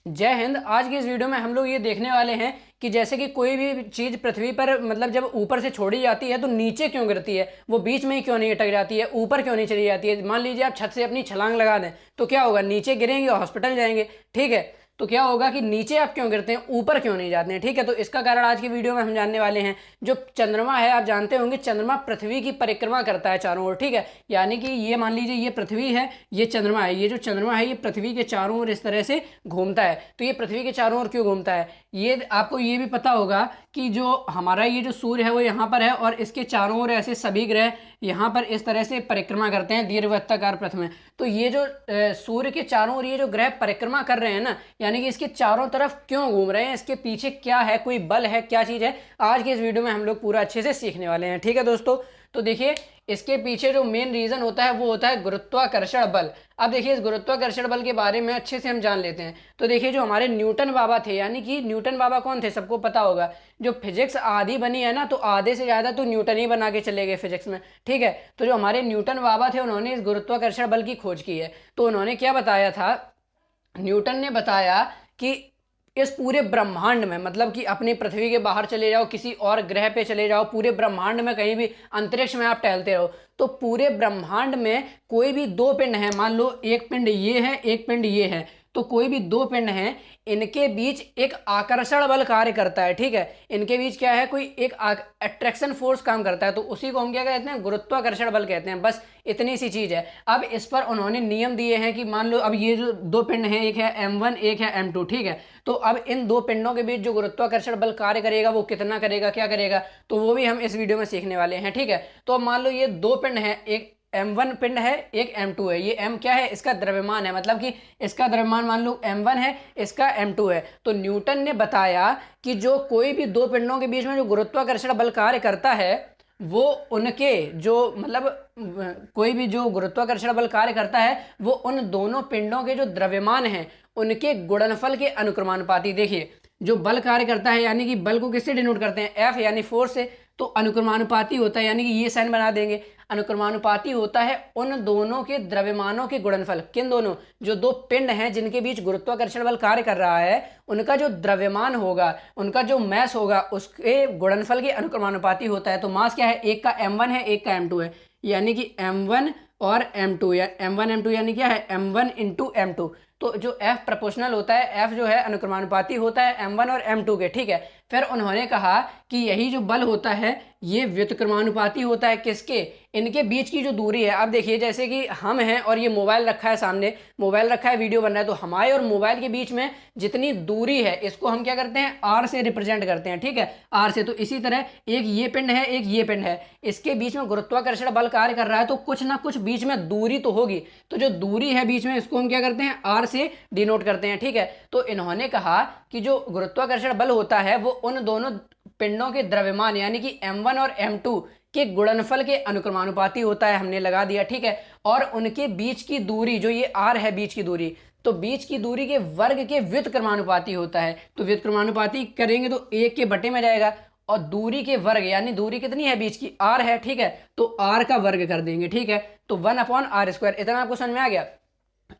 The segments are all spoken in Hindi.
जय हिंद। आज की इस वीडियो में हम लोग ये देखने वाले हैं कि जैसे कि कोई भी चीज़ पृथ्वी पर मतलब जब ऊपर से छोड़ी जाती है तो नीचे क्यों गिरती है, वो बीच में ही क्यों नहीं अटक जाती है, ऊपर क्यों नहीं चली जाती है। मान लीजिए आप छत से अपनी छलांग लगा दें तो क्या होगा, नीचे गिरेंगे और हॉस्पिटल जाएंगे। ठीक है, तो क्या होगा कि नीचे आप क्यों गिरते हैं, ऊपर क्यों नहीं जाते हैं। ठीक है, तो इसका कारण आज की वीडियो में हम जानने वाले हैं। जो चंद्रमा है, आप जानते होंगे चंद्रमा पृथ्वी की परिक्रमा करता है चारों ओर। ठीक है, यानी कि ये मान लीजिए ये पृथ्वी है, ये चंद्रमा है। ये जो चंद्रमा है ये पृथ्वी के चारों ओर इस तरह से घूमता है। तो ये पृथ्वी के चारों ओर क्यों घूमता है, ये आपको ये भी पता होगा कि जो हमारा ये जो सूर्य है वो यहाँ पर है और इसके चारों ओर ऐसे सभी ग्रह यहाँ पर इस तरह से परिक्रमा करते हैं दीर्घवृत्ताकार पथ में। तो ये जो सूर्य के चारों ओर ये जो ग्रह परिक्रमा कर रहे हैं ना, यानी कि इसके चारों तरफ क्यों घूम रहे हैं, इसके पीछे क्या है, कोई बल है, क्या चीज़ है, आज के इस वीडियो में हम लोग पूरा अच्छे से सीखने वाले हैं। ठीक है दोस्तों, तो देखिए इसके पीछे जो मेन रीजन होता है वो होता है गुरुत्वाकर्षण बल। अब देखिए इस गुरुत्वाकर्षण बल के बारे में अच्छे से हम जान लेते हैं। तो देखिए जो हमारे न्यूटन बाबा थे, यानी कि न्यूटन बाबा कौन थे, सबको पता होगा। जो फिजिक्स आधी बनी है ना, तो आधे से ज़्यादा तो न्यूटन ही बना के चले गए फिजिक्स में। ठीक है, तो जो हमारे न्यूटन बाबा थे उन्होंने इस गुरुत्वाकर्षण बल की खोज की है। तो उन्होंने क्या बताया था, न्यूटन ने बताया कि इस पूरे ब्रह्मांड में, मतलब कि अपनी पृथ्वी के बाहर चले जाओ, किसी और ग्रह पे चले जाओ, पूरे ब्रह्मांड में कहीं भी अंतरिक्ष में आप टहलते रहो, तो पूरे ब्रह्मांड में कोई भी दो पिंड है, मान लो एक पिंड ये है, एक पिंड ये है, तो कोई भी दो पिंड हैं, इनके बीच एक आकर्षण बल कार्य करता है। ठीक है, इनके बीच क्या है, कोई एक अट्रैक्शन फोर्स काम करता है, तो उसी को हम क्या कहते हैं, गुरुत्वाकर्षण बल कहते हैं। बस इतनी सी चीज है। अब इस पर उन्होंने नियम दिए हैं कि मान लो अब ये जो दो पिंड हैं, एक है M1 एक है M2। ठीक है, तो अब इन दो पिंडों के बीच जो गुरुत्वाकर्षण बल कार्य करेगा वो कितना करेगा, क्या करेगा, तो वो भी हम इस वीडियो में सीखने वाले हैं। ठीक है, तो अब मान लो ये दो पिंड हैं, एक M1 पिंड है, एक M2 है। ये M क्या है, इसका द्रव्यमान है, मतलब कि इसका द्रव्यमान मान लो M1 है, इसका M2 है। तो न्यूटन ने बताया कि जो कोई भी दो पिंडों के बीच में जो गुरुत्वाकर्षण बल कार्य करता है वो उनके जो मतलब कोई भी जो गुरुत्वाकर्षण बल कार्य करता है वो उन दोनों पिंडों के जो द्रव्यमान हैं उनके गुणनफल के अनुक्रमानुपाती। देखिए जो बल कार्य करता है, यानी कि बल को किससे डिनोट करते हैं, F यानी फोर्स से, तो अनुक्रमानुपाती होता है, यानी कि ये साइन बना देंगे। अनुक्रमानुपाती होता है उन दोनों के द्रव्यमानों के गुणनफल। किन दोनों, जो दो पिंड हैं जिनके बीच गुरुत्वाकर्षण बल कार्य कर रहा है, उनका जो द्रव्यमान होगा, उनका जो मैस होगा, उसके गुणनफल के अनुक्रमानुपाती होता है। तो मास क्या है, एक का M1 है, एक का M2 है, यानी कि M1 और M2, या M1 M2 यानी क्या है, M1 इंटू M2। तो जो F प्रोपोर्शनल होता है, F जो है अनुक्रमानुपाती होता है M1 और M2 के। ठीक है, फिर उन्होंने कहा कि यही जो बल होता है ये व्युत्क्रमानुपाती होता है, किसके, इनके बीच की जो दूरी है। अब देखिए जैसे कि हम हैं और ये मोबाइल रखा है सामने, मोबाइल रखा है, वीडियो बन रहा है, तो हमारे और मोबाइल के बीच में जितनी दूरी है इसको हम क्या करते हैं, R से रिप्रेजेंट करते हैं। ठीक है, R से। तो इसी तरह एक ये पिंड है, एक ये पिंड है, इसके बीच में गुरुत्वाकर्षण बल कार्य कर रहा है, तो कुछ ना कुछ बीच में दूरी तो होगी। तो जो दूरी है बीच में इसको हम क्या करते हैं, R से डिनोट करते हैं। ठीक है, तो इन्होंने कहा कि जो गुरुत्वाकर्षण बल होता है वो उन दोनों पिंडों के द्रव्यमान यानी कि M1 और M2 के गुणनफल के अनुक्रमानुपाती होता है, हमने लगा दिया। ठीक है, और उनके बीच की दूरी जो ये R है, बीच की दूरी, तो बीच की दूरी के वर्ग के व्युत्क्रमानुपाती होता है। तो व्युत्क्रमानुपाती करेंगे तो एक के बटे में जाएगा, और दूरी के वर्ग यानी दूरी कितनी है बीच की, R है। ठीक है, तो R का वर्ग कर देंगे। ठीक है, तो 1/r²। इतना आपको समझ में आ गया।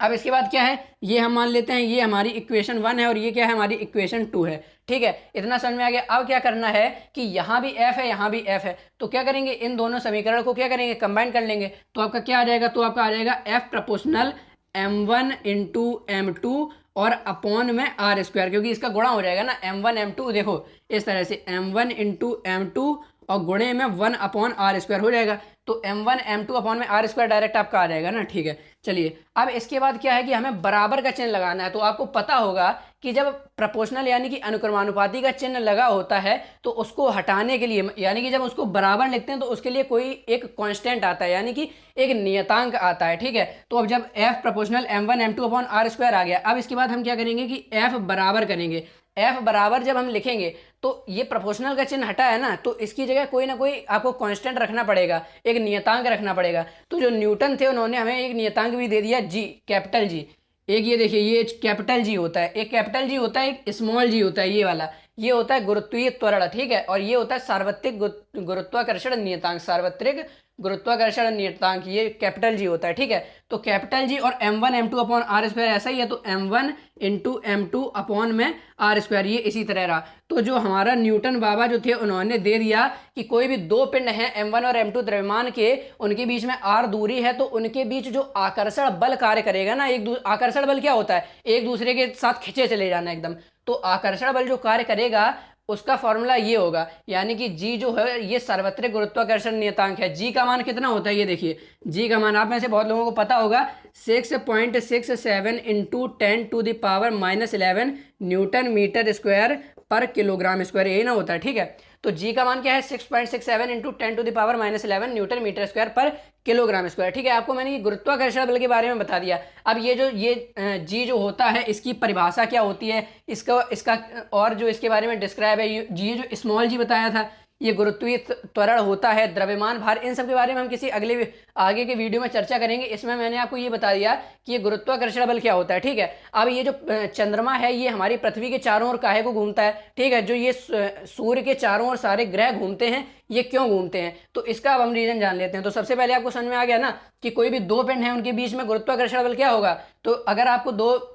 अब इसके बाद क्या है, ये हम मान लेते हैं ये हमारी इक्वेशन 1 है और ये क्या है, हमारी इक्वेशन 2 है। ठीक है, इतना समझ में आ गया। अब क्या करना है कि यहाँ भी F है, यहाँ भी F है, तो क्या करेंगे, इन दोनों समीकरण को क्या करेंगे, कंबाइन कर लेंगे। तो आपका क्या आ जाएगा, तो आपका आ जाएगा F proportional M1 into M2 और अपॉन में R², क्योंकि इसका गुणा हो जाएगा ना, M1 M2, देखो इस तरह से M1 इंटू M2 और गुणे में 1/r² हो जाएगा। तो M1 M2 अपॉन में R² डायरेक्ट आपका आ जाएगा ना। ठीक है, चलिए अब इसके बाद क्या है कि हमें बराबर का चिन्ह लगाना है। तो आपको पता होगा कि जब प्रोपोर्शनल यानी कि अनुक्रमानुपाती का चिन्ह लगा होता है तो उसको हटाने के लिए, यानी कि जब उसको बराबर लिखते हैं तो उसके लिए कोई एक कांस्टेंट आता है, यानी कि एक नियतांक आता है। ठीक है, तो अब जब F proportional M1 M2 upon R² आ गया, अब इसके बाद हम क्या करेंगे कि F बराबर करेंगे। F बराबर जब हम लिखेंगे तो ये प्रोपोर्शनल का चिन्ह हटा है ना, तो इसकी जगह कोई ना कोई आपको कांस्टेंट रखना पड़ेगा, एक नियतांक रखना पड़ेगा। तो जो न्यूटन थे उन्होंने हमें एक नियतांक भी दे दिया, G, कैपिटल G। एक ये देखिए ये कैपिटल G होता है, एक कैपिटल G होता है, एक स्मॉल g होता है, ये वाला ये होता है गुरुत्वीय त्वरण, ठीक है, और ये होता है सार्वत्रिक गुरुत्वाकर्षण नियतांक, सार्वत्रिक गुरुत्वाकर्षण नियतांक, ये कैपिटल जी होता है, ठीक है। तो कैपिटल जी और m1 m2 upon are square ऐसा ही है, तो m1 इंटू m2 अपॉन में आर स्क्वायर, ये इसी तरह रहा। तो जो हमारा न्यूटन बाबा जो थे उन्होंने दे दिया कि कोई भी दो पिंड हैं m1 और m2 द्रव्यमान के, उनके बीच में r दूरी है, तो उनके बीच जो आकर्षण बल कार्य करेगा ना, आकर्षण बल क्या होता है, एक दूसरे के साथ खिंचे चले जाना एकदम। तो आकर्षण बल जो कार्य करेगा उसका फॉर्मूला ये होगा, यानी कि जी जो है ये सार्वत्रिक गुरुत्वाकर्षण नियतांक है। जी का मान कितना होता है, ये देखिए जी का मान आप में से बहुत लोगों को पता होगा 6.67 इंटू 10⁻⁻11 न्यूटन मीटर स्क्वायर पर किलोग्राम स्क्वायर, यही ना होता है, ठीक है। तो जी का मान क्या है 6.67 इंटू 10⁻⁻11 न्यूटन मीटर स्क्वायर पर किलोग्राम स्क्वायर, ठीक है। आपको मैंने ये गुरुत्वाकर्षण बल के बारे में बता दिया। अब ये जी जो होता है इसकी परिभाषा क्या होती है, इसका और जो इसके बारे में डिस्क्राइब है, ये जो स्मॉल जी बताया था, ये गुरुत्वीय त्वरण होता है, द्रव्यमान भार, इन सब के बारे में हम किसी आगे के वीडियो में चर्चा करेंगे। इसमें मैंने आपको ये बता दिया कि ये गुरुत्वाकर्षण बल क्या होता है, ठीक है। अब ये जो चंद्रमा है ये हमारी पृथ्वी के चारों ओर काहे को घूमता है, ठीक है। जो ये सूर्य के चारों ओर सारे ग्रह घूमते हैं, ये क्यों घूमते हैं, तो इसका अब हम रीजन जान लेते हैं। तो सबसे पहले आपको समझ में आ गया ना कि कोई भी दो पिंड हैं उनके बीच में गुरुत्वाकर्षण बल क्या होगा। तो अगर आपको दो,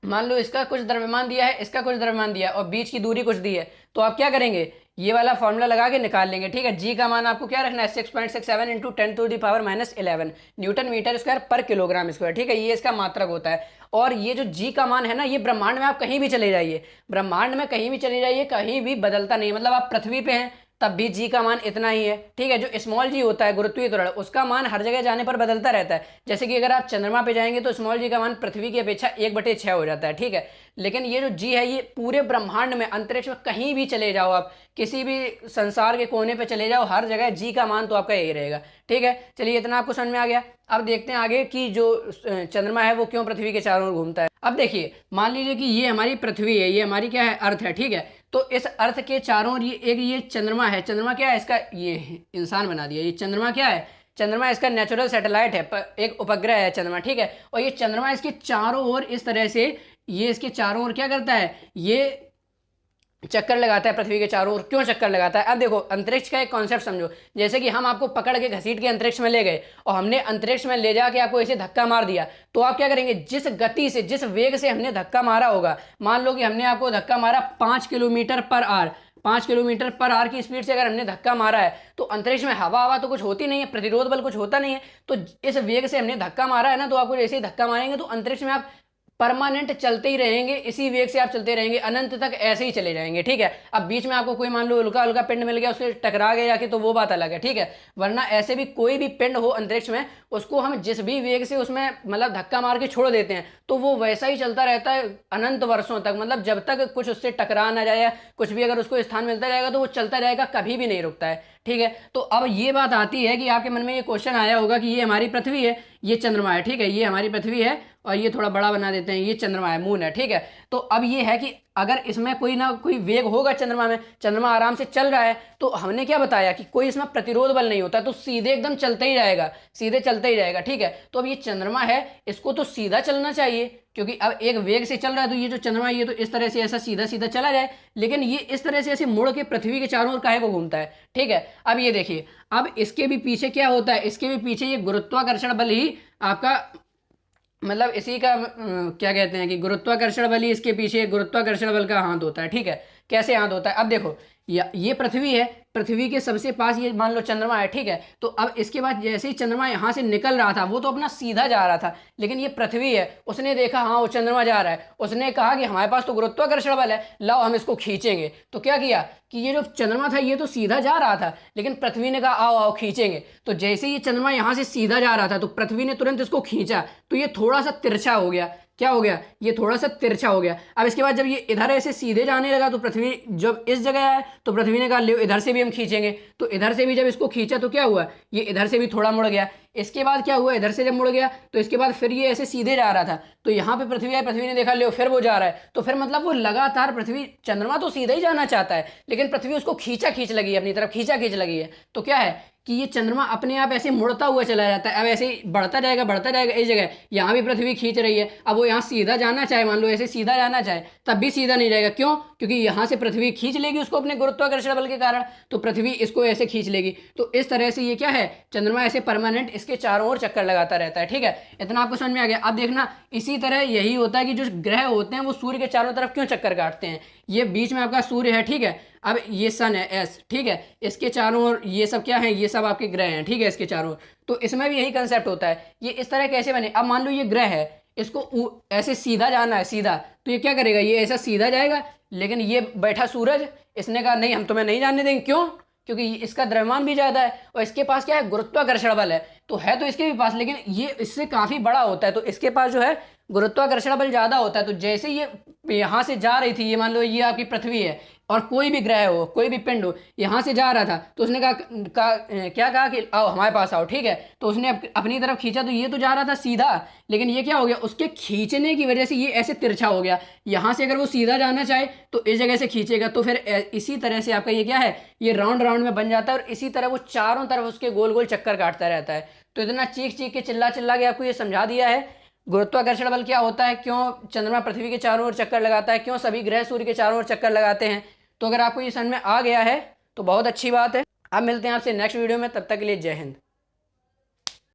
मान लो इसका कुछ द्रव्यमान दिया है, इसका कुछ द्रव्यमान दिया है और बीच की दूरी कुछ दी है, तो आप क्या करेंगे, ये वाला फॉर्मूला लगा के निकाल लेंगे, ठीक है। जी का मान आपको क्या रखना है 6.67 इंटू 10⁻⁻11 न्यूटन मीटर स्क्वायर पर किलोग्राम स्क्वायर, ठीक है, ये इसका मात्रक होता है। और ये जो जी का मान है ना, ये ब्रह्मांड में आप कहीं भी चले जाइए, ब्रह्मांड में कहीं भी चले जाइए, कहीं भी बदलता नहीं है। मतलब आप पृथ्वी पे हैं तब भी जी का मान इतना ही है, ठीक है। जो स्मॉल जी होता है गुरुत्वीय त्वरण, उसका मान हर जगह जाने पर बदलता रहता है। जैसे कि अगर आप चंद्रमा पे जाएंगे तो स्मॉल जी का मान पृथ्वी की अपेक्षा 1/6 हो जाता है, ठीक है। लेकिन ये जो जी है ये पूरे ब्रह्मांड में, अंतरिक्ष में कहीं भी चले जाओ आप, किसी भी संसार के कोने पे चले जाओ, हर जगह जी का मान तो आपका यही रहेगा, ठीक है। चलिए इतना आपको समझ में आ गया। अब देखते हैं आगे कि जो चंद्रमा है वो क्यों पृथ्वी के चारों ओर घूमता है। अब देखिए मान लीजिए कि ये हमारी पृथ्वी है, ये हमारी क्या है, अर्थ है, ठीक है। तो इस अर्थ के चारों ओर ये चंद्रमा है। चंद्रमा क्या है, इसका ये इंसान बना दिया, ये चंद्रमा क्या है, चंद्रमा इसका नेचुरल सैटेलाइट है, एक उपग्रह है चंद्रमा, ठीक है। और ये चंद्रमा इसके चारों ओर इस तरह से, ये इसके चारों ओर क्या करता है, ये चक्कर लगाता है पृथ्वी के चारों ओर। क्यों चक्कर लगाता है, अब देखो अंतरिक्ष का एक कॉन्सेप्ट समझो। जैसे कि हम आपको पकड़ के घसीट के अंतरिक्ष में ले गए और हमने अंतरिक्ष में ले जाके आपको ऐसे धक्का मार दिया, तो आप क्या करेंगे, जिस गति से, जिस वेग से हमने धक्का मारा होगा, मान लो कि हमने आपको धक्का मारा 5 kilometre per hour, 5 kilometre per hour की स्पीड से अगर हमने धक्का मारा है, तो अंतरिक्ष में हवा तो कुछ होती नहीं है, प्रतिरोध बल कुछ होता नहीं है। तो इस वेग से हमने धक्का मारा है ना, तो आपको जैसे ही धक्का मारेंगे तो अंतरिक्ष में आप परमानेंट चलते ही रहेंगे, इसी वेग से आप चलते रहेंगे, अनंत तक ऐसे ही चले जाएंगे, ठीक है। अब बीच में आपको कोई मान लो उल्का उल्का पिंड मिल गया, उसके टकरा गया जाके, तो वो बात अलग है, ठीक है। वरना ऐसे भी कोई भी पिंड हो अंतरिक्ष में, उसको हम जिस भी वेग से उसमें मतलब धक्का मार के छोड़ देते हैं, तो वो वैसा ही चलता रहता है अनंत वर्षों तक। मतलब जब तक कुछ उससे टकरा ना जाए, कुछ भी अगर उसको स्थान मिलता रहेगा तो वो चलता रहेगा, कभी भी नहीं रुकता है, ठीक है। तो अब ये बात आती है कि आपके मन में ये क्वेश्चन आया होगा कि ये हमारी पृथ्वी है, ये चंद्रमा है, ठीक है, ये हमारी पृथ्वी है और ये थोड़ा बड़ा बना देते हैं, ये चंद्रमा है, मून है, ठीक है। तो अब ये है कि अगर इसमें कोई ना कोई वेग होगा चंद्रमा में, चंद्रमा आराम से चल रहा है, तो हमने क्या बताया कि कोई इसमें प्रतिरोध बल नहीं होता, तो सीधे एकदम चलते ही जाएगा, सीधे चलते ही जाएगा, ठीक है। तो अब ये चंद्रमा है, इसको तो सीधा चलना चाहिए, क्योंकि अब एक वेग से चल रहा है, तो ये जो चंद्रमा है ये तो इस तरह से ऐसा सीधा सीधा चला जाए, लेकिन ये इस तरह से ऐसे मुड़ के पृथ्वी के चारों ओर काहे को घूमता है, ठीक है। अब ये देखिए, अब इसके भी पीछे क्या होता है, इसके भी पीछे ये गुरुत्वाकर्षण बल ही आपका, मतलब इसी का क्या कहते हैं कि गुरुत्वाकर्षण बल ही इसके पीछे, गुरुत्वाकर्षण बल का हाथ होता है, ठीक है। कैसे हाथ होता है, अब देखो ये पृथ्वी है, पृथ्वी के सबसे पास ये मान लो चंद्रमा है, ठीक है। तो अब इसके बाद जैसे ही चंद्रमा यहाँ से निकल रहा था, वो तो अपना सीधा जा रहा था, लेकिन ये पृथ्वी है, उसने देखा हाँ वो चंद्रमा जा रहा है, उसने कहा कि हमारे पास तो गुरुत्वाकर्षण बल है, लाओ हम इसको खींचेंगे। तो क्या किया कि ये जो चंद्रमा था ये तो सीधा जा रहा था, लेकिन पृथ्वी ने कहा आओ आओ खींचेंगे। तो जैसे ये चंद्रमा यहाँ से सीधा जा रहा था, तो पृथ्वी ने तुरंत इसको खींचा, तो ये थोड़ा सा तिरछा हो गया। क्या हो गया, ये थोड़ा सा तिरछा हो गया। अब इसके बाद जब ये इधर ऐसे सीधे जाने लगा, तो पृथ्वी जब इस जगह आया, तो पृथ्वी ने कहा ले इधर से भी हम खींचेंगे। तो इधर से भी जब इसको खींचा तो क्या हुआ, ये इधर से भी थोड़ा मुड़ गया। इसके बाद क्या हुआ, इधर से जब मुड़ गया तो इसके बाद फिर ये ऐसे सीधे जा रहा था, तो यहाँ पे पृथ्वी आई, पृथ्वी ने देखा ले फिर वो जा रहा है, तो फिर मतलब वो लगातार पृथ्वी, चंद्रमा तो सीधा ही जाना चाहता है, लेकिन पृथ्वी उसको खींच लगी है, अपनी तरफ खींच लगी है। तो क्या है कि ये चंद्रमा अपने आप ऐसे मुड़ता हुआ चला जाता है। अब ऐसे ही बढ़ता जाएगा इस जगह, यहाँ भी पृथ्वी खींच रही है। अब वो यहाँ सीधा जाना चाहे, मान लो ऐसे सीधा जाना चाहे, तब भी सीधा नहीं जाएगा। क्यों? क्योंकि यहाँ से पृथ्वी खींच लेगी उसको अपने गुरुत्वाकर्षण बल के कारण, तो पृथ्वी इसको ऐसे खींच लेगी। तो इस तरह से ये क्या है, चंद्रमा ऐसे परमानेंट इसके चारों ओर चक्कर लगाता रहता है। ठीक है, इतना आपको समझ में आ गया। अब देखना, इसी तरह यही होता है कि जो ग्रह होते हैं वो सूर्य के चारों तरफ क्यों चक्कर काटते हैं। ये बीच में आपका सूर्य है, ठीक है, अब ये सन है एस, ठीक है, इसके चारों ओर ये सब क्या है, ये सब आपके ग्रह हैं, ठीक है, इसके चारों ओर। तो इसमें भी यही कंसेप्ट होता है। ये इस तरह कैसे बने, अब मान लो ये ग्रह है, इसको ऐसे सीधा जाना है, सीधा, तो ये क्या करेगा, ये ऐसा सीधा जाएगा। लेकिन ये बैठा सूरज, इसने कहा नहीं हम तुम्हें नहीं जाने देंगे। क्यों? क्योंकि इसका द्रव्यमान भी ज़्यादा है और इसके पास क्या है, गुरुत्वाकर्षण बल है। तो है तो इसके भी पास, लेकिन ये इससे काफ़ी बड़ा होता है, तो इसके पास जो है गुरुत्वाकर्षण बल ज़्यादा होता है। तो जैसे ये यहाँ से जा रही थी, ये मान लो ये आपकी पृथ्वी है और कोई भी ग्रह हो, कोई भी पिंड हो, यहाँ से जा रहा था, तो उसने क्या कहा कि आओ हमारे पास आओ, ठीक है। तो उसने अपनी तरफ खींचा, तो ये तो जा रहा था सीधा, लेकिन ये क्या हो गया, उसके खींचने की वजह से ये ऐसे तिरछा हो गया। यहाँ से अगर वो सीधा जाना चाहे तो इस जगह से खींचेगा, तो फिर इसी तरह से आपका ये क्या है, ये राउंड राउंड में बन जाता है और इसी तरह वो चारों तरफ उसके गोल गोल चक्कर काटता रहता है। तो इतना चीख चीख के चिल्ला चिल्ला के आपको ये समझा दिया है गुरुत्वाकर्षण बल क्या होता है, क्यों चंद्रमा पृथ्वी के चारों ओर चक्कर लगाता है, क्यों सभी ग्रह सूर्य के चारों ओर चक्कर लगाते हैं। तो अगर आपको ये समझ में आ गया है तो बहुत अच्छी बात है। अब मिलते हैं आपसे नेक्स्ट वीडियो में, तब तक के लिए जय हिंद।